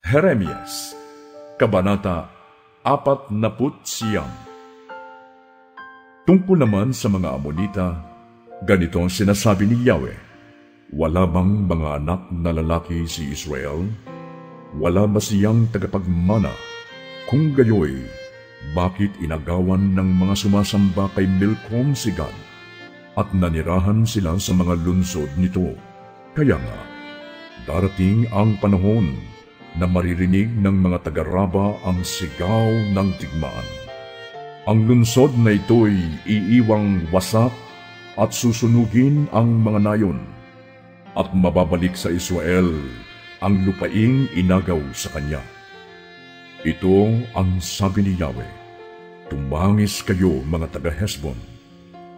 Jeremias, Kabanata 49. Tungkol naman sa mga Amonita, ganito ang sinasabi ni Yahweh: wala bang mga anak na lalaki si Israel? Wala ba siyang tagapagmana? Kung gayoy, bakit inagawan ng mga sumasamba kay Milcom si Gad at nanirahan sila sa mga lungsod nito? Kaya nga, darating ang panahon na maririnig ng mga taga-Raba ang sigaw ng digmaan. Ang lungsod na ito'y iiwang wasak at susunugin ang mga nayon, at mababalik sa Israel ang lupaing inagaw sa kanya. Ito ang sabi ni Yahweh: tumangis kayo mga taga-Hesbon,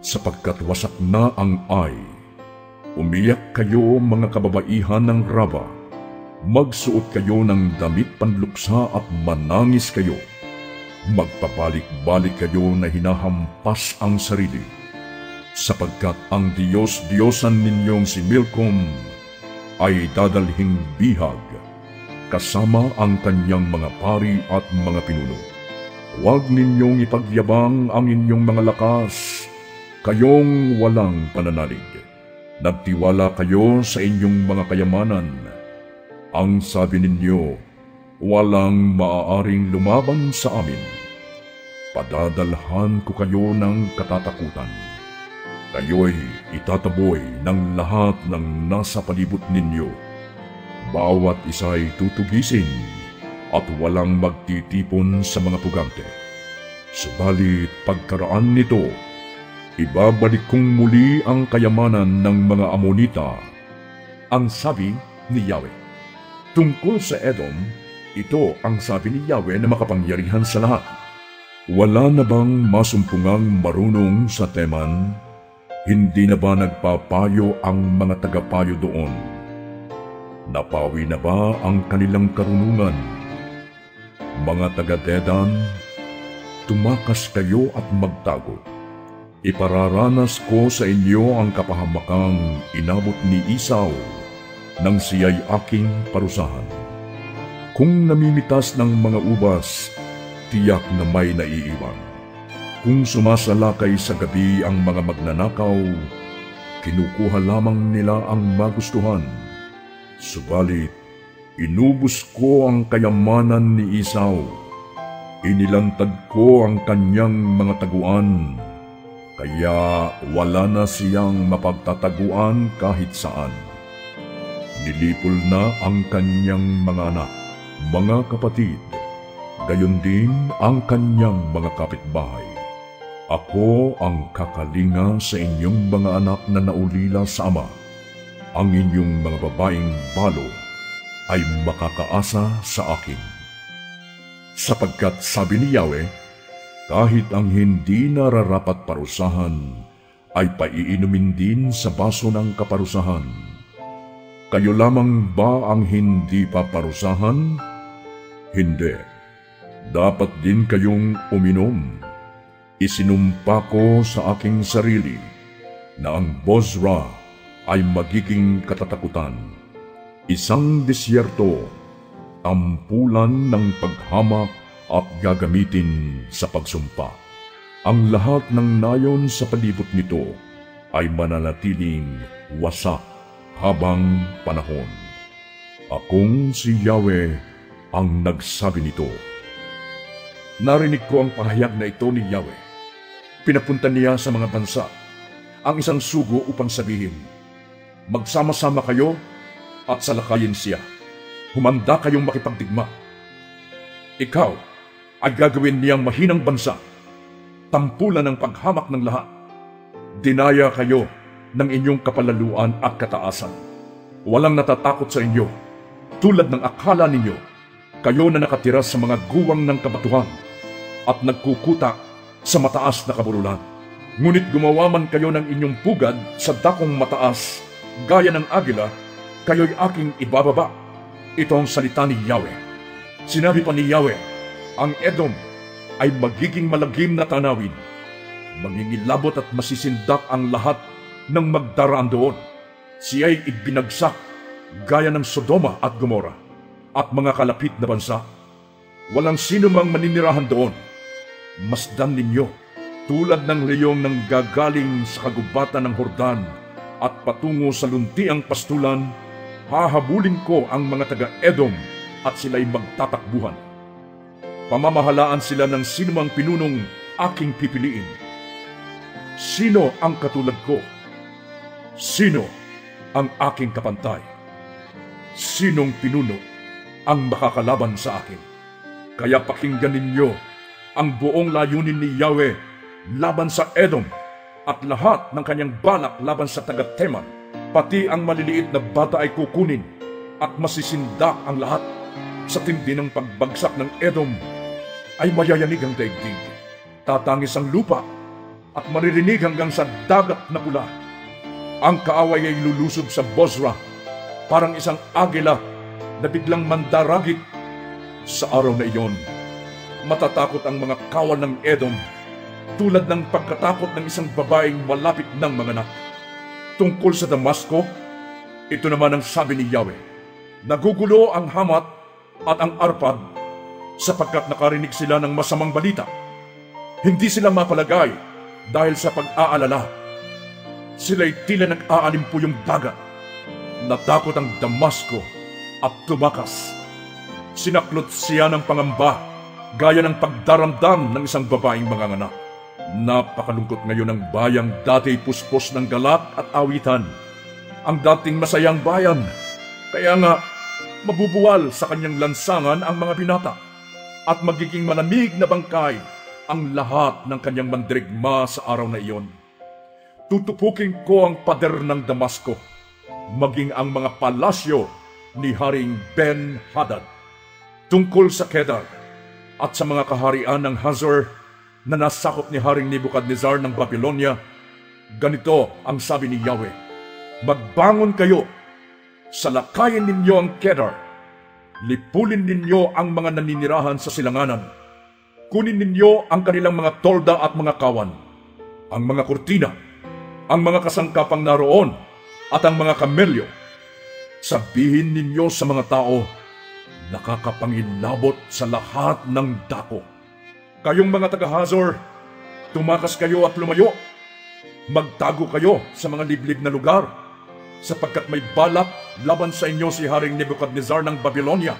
sapagkat wasak na ang Ai. Umiyak kayo mga kababaihan ng Raba, magsuot kayo ng damit panluksa at manangis kayo. Magpabalik-balik kayo na hinahampas ang sarili, sapagkat ang Diyos-Diyosan ninyong si Milcom ay dadalhing bihag, kasama ang kanyang mga pari at mga pinuno. Huwag ninyong ipagyabang ang inyong mga lakas, kayong walang pananalig. Nagtiwala kayo sa inyong mga kayamanan. Ang sabi ninyo, walang maaaring lumaban sa amin. Padadalhan ko kayo ng katatakutan. Kayo'y itataboy ng lahat ng nasa palibot ninyo. Bawat isa'y tutugisin at walang magtitipon sa mga pugante. Subalit pagkaraan nito, ibabalik kong muli ang kayamanan ng mga Amonita. Ang sabi ni Yahweh. Tungkol sa Edom, ito ang sabi ni Yahweh na makapangyarihan sa lahat: wala na bang masumpungang marunong sa Teman? Hindi na ba nagpapayo ang mga tagapayo doon? Napawi na ba ang kanilang karunungan? Mga taga-Dedan, tumakas kayo at magtago. Ipararanas ko sa inyo ang kapahamakang inabot ni Esau nang siya'y aking parusahan. Kung namimitas ng mga ubas, tiyak na may naiiwan. Kung sumasalakay sa gabi ang mga magnanakaw, kinukuha lamang nila ang magustuhan. Subalit, inubos ko ang kayamanan ni Esau. Inilantad ko ang kanyang mga taguan, kaya wala na siyang mapagtataguan kahit saan. Nilipol na ang kanyang mga anak, mga kapatid, gayon din ang kanyang mga kapitbahay. Ako ang kakalinga sa inyong mga anak na naulila sa ama. Ang inyong mga babaeng balo ay makakaasa sa akin. Sapagkat sabi ni Yahweh, kahit ang hindi nararapat parusahan ay paiinumin din sa baso ng kaparusahan. Kayo lamang ba ang hindi paparusahan? Hindi. Dapat din kayong uminom. Isinumpa ko sa aking sarili na ang Bozra ay magiging katatakutan, isang disyerto, tampulan ng paghamak at gagamitin sa pagsumpa. Ang lahat ng nayon sa palibot nito ay mananatiling wasak habang panahon. Akong si Yahweh ang nagsabi nito. Narinig ko ang pahayag na ito ni Yahweh. Pinapunta niya sa mga bansa ang isang sugo upang sabihin, magsama-sama kayo at salakayin siya. Humanda kayong makipagdigma. Ikaw ay gagawin niyang mahinang bansa, tampulan ng paghamak ng lahat. Dinaya kayo ng inyong kapalaluan at kataasan. Walang natatakot sa inyo, tulad ng akala ninyo. Kayo na nakatira sa mga guwang ng kabatuhan at nagkukuta sa mataas na kabululan. Ngunit gumawa man kayo ng inyong pugad sa dakong mataas, gaya ng agila, kayo'y aking ibababa. Ito ang salita ni Yahweh. Sinabi pa ni Yahweh, ang Edom ay magiging malagim na tanawin. Mangingilabot at masisindak ang lahat ng magdaraan doon. Siya'y ibinagsak gaya ng Sodoma at Gomora. at mga kalapit na bansa. Walang sino mang maninirahan doon. Masdan ninyo, tulad ng leyong nang gagaling sa kagubatan ng Hordan at patungo sa luntiang pastulan, hahabulin ko ang mga taga-Edom at sila'y magtatakbuhan. Pamamahalaan sila ng sinumang pinunong aking pipiliin. Sino ang katulad ko? Sino ang aking kapantay? Sinong pinuno ang makakalaban sa akin? Kaya pakinggan ninyo ang buong layunin ni Yahweh laban sa Edom at lahat ng kanyang balak laban sa taga-Teman. Pati ang maliliit na bata ay kukunin at masisindak ang lahat. Sa tindi ng pagbagsak ng Edom ay mayayanig ang daigdig. Tatangis ang lupa at maririnig hanggang sa dagat na pula. Ang kaaway ay lulusob sa Bozrah, parang isang agila na biglang mandaragit. Sa araw na iyon, matatakot ang mga kawal ng Edom, tulad ng pagkatakot ng isang babaeng malapit ng manganak. Tungkol sa Damasco, ito naman ang sabi ni Yahweh, nagugulo ang Hamat at ang Arpad, sapagkat nakarinig sila ng masamang balita. Hindi sila mapalagay dahil sa pag-aalala. Sila'y tila nag-aalimpo yung dagat. Natakot ang Damasco at tumakas. Sinaklot siya ng pangamba, gaya ng pagdaramdam ng isang babaeng manganganak. Napakalungkot ngayon ang bayang dati puspos ng galak at awitan. Ang dating masayang bayan, kaya nga mabubuwal sa kanyang lansangan ang mga binata at magiging malamig na bangkay ang lahat ng kanyang mandirigma sa araw na iyon. Tutupukin ko ang pader ng Damasco, maging ang mga palasyo ni Haring Ben-Hadad. Tungkol sa Kedar at sa mga kaharian ng Hazor na nasakop ni Haring Nebukadnezar ng Babylonia, ganito ang sabi ni Yahweh, magbangon kayo, salakayin ninyo ang Kedar, lipulin ninyo ang mga naninirahan sa silanganan, kunin ninyo ang kanilang mga tolda at mga kawan, ang mga kurtina, ang mga kasangkapang naroon at ang mga kamelyo. Sabihin ninyo sa mga tao, nakakapangilabot sa lahat ng dako. Kayong mga taga-Hazor, tumakas kayo at lumayo. Magtago kayo sa mga liblib na lugar, sapagkat may balak laban sa inyo si Haring Nebukadnezar ng Babylonia.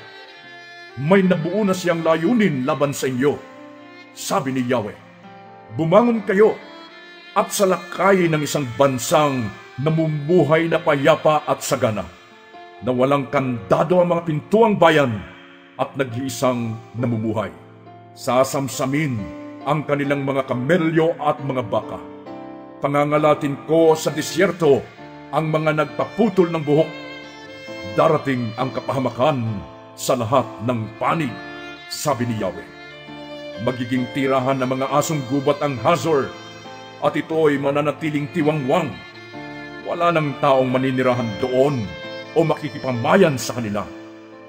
May nabuo na siyang layunin laban sa inyo. Sabi ni Yahweh, bumangon kayo at salakayin ng isang bansang namumuhay na payapa at sagana, na walang kandado ang mga pintuang bayan at nag-iisang namumuhay. Sasamsamin ang kanilang mga kamelyo at mga baka. Pangangalatin ko sa disyerto ang mga nagpaputol ng buhok. Darating ang kapahamakan sa lahat ng panig, sabi ni Yahweh. Magiging tirahan ng mga asong gubat ang Hazor, at ito'y mananatiling tiwangwang. Wala nang taong maninirahan doon o makikipamayan sa kanila.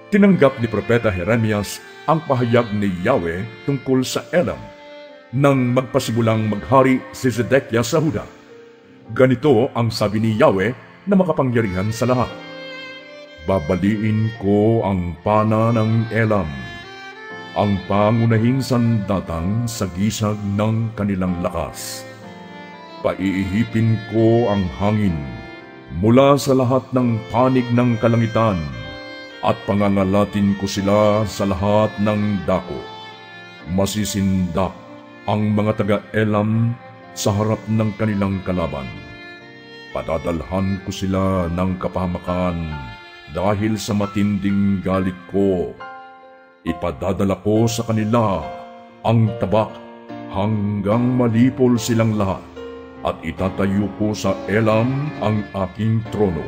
Tinanggap ni Propeta Jeremias ang pahayag ni Yahweh tungkol sa Elam nang magpasimulang maghari si Zedekiah sa Huda. Ganito ang sabi ni Yahweh na makapangyarihan sa lahat. Babaliin ko ang pana ng Elam, ang pangunahing sandatang sa gisag ng kanilang lakas. Paiihipin ko ang hangin mula sa lahat ng panig ng kalangitan, at pangangalatin ko sila sa lahat ng dako. Masisindak ang mga taga-Elam sa harap ng kanilang kalaban. Padadalhan ko sila ng kapahamakan dahil sa matinding galit ko. Ipadadala ko sa kanila ang tabak hanggang malipol silang lahat, at itatayo ko sa Elam ang aking trono.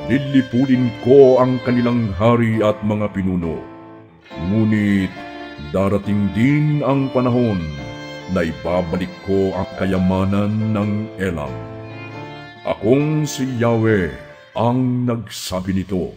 Lilipulin ko ang kanilang hari at mga pinuno. Ngunit darating din ang panahon na ibabalik ko ang kayamanan ng Elam. Akong si Yahweh ang nagsabi nito.